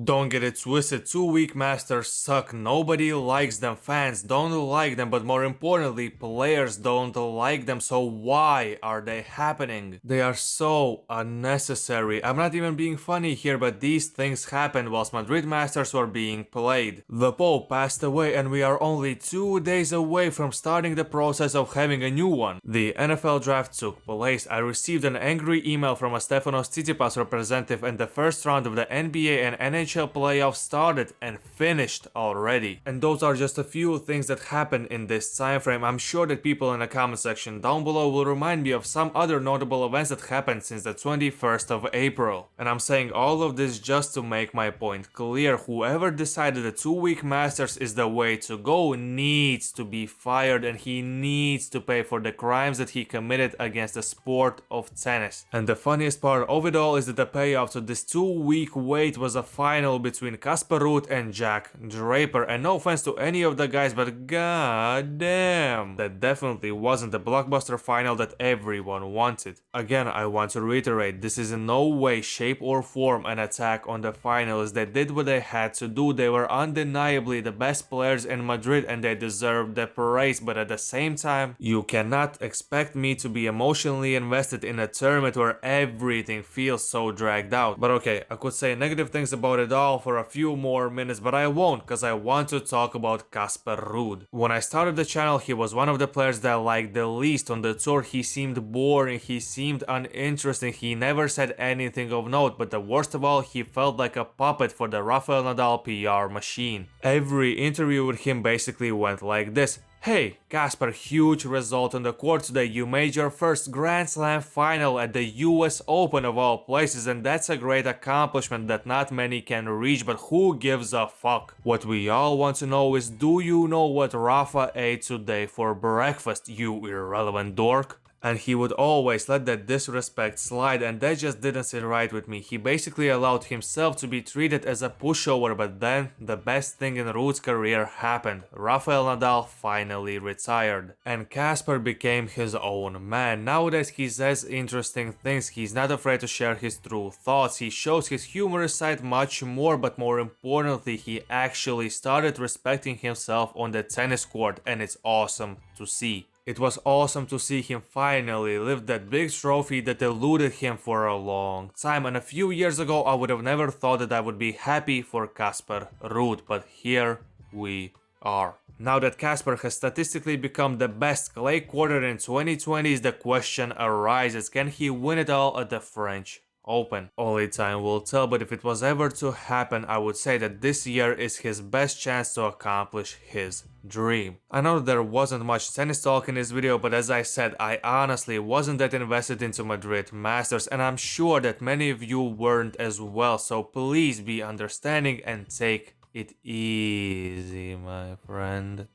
Don't get it twisted, 2-week Masters suck, nobody likes them, fans don't like them, but more importantly, players don't like them, so why are they happening? They are so unnecessary. I'm not even being funny here, but these things happened whilst Madrid Masters were being played. The Pope passed away and we are only 2 days away from starting the process of having a new one. The NFL draft took place. I received an angry email from a Stefanos Tsitsipas representative and the first round of the NBA and NHL playoffs started and finished already. And those are just a few things that happened in this time frame. I'm sure that people in the comment section down below will remind me of some other notable events that happened since the 21st of April. And I'm saying all of this just to make my point clear. Whoever decided the 2-week Masters is the way to go needs to be fired and he needs to pay for the crimes that he committed against the sport of tennis. And the funniest part of it all is that the payoff to this 2-week wait was a final between Casper Ruud and Jack Draper, and no offense to any of the guys, but god damn, that definitely wasn't the blockbuster final that everyone wanted. Again, I want to reiterate, this is in no way, shape or form an attack on the finalists. They did what they had to do. They were undeniably the best players in Madrid and they deserved the praise, but at the same time, you cannot expect me to be emotionally invested in a tournament where everything feels so dragged out. But okay, I could say negative things about it all for a few more minutes, but I won't, cause I want to talk about Casper Ruud. When I started the channel, he was one of the players that I liked the least on the tour. He seemed boring, he seemed uninteresting, he never said anything of note, but the worst of all, he felt like a puppet for the Rafael Nadal PR machine. Every interview with him basically went like this: "Hey, Casper, huge result on the court today. You made your first Grand Slam final at the US Open of all places, and that's a great accomplishment that not many can reach, but who gives a fuck? What we all want to know is, do you know what Rafa ate today for breakfast, you irrelevant dork?" And he would always let that disrespect slide, and that just didn't sit right with me. He basically allowed himself to be treated as a pushover, but then the best thing in Ruud's career happened. Rafael Nadal finally retired, and Casper became his own man. Nowadays he says interesting things, he's not afraid to share his true thoughts, he shows his humorous side much more, but more importantly, he actually started respecting himself on the tennis court, and it's awesome to see. It was awesome to see him finally lift that big trophy that eluded him for a long time, and a few years ago I would have never thought that I would be happy for Casper Ruud, but here we are. Now that Casper has statistically become the best clay courter in 2020, the question arises, can he win it all at the French Open? Only time will tell, but if it was ever to happen, I would say that this year is his best chance to accomplish his dream. I know there wasn't much tennis talk in this video, but as I said, I honestly wasn't that invested into Madrid Masters, and I'm sure that many of you weren't as well, so please be understanding and take it easy, my friend.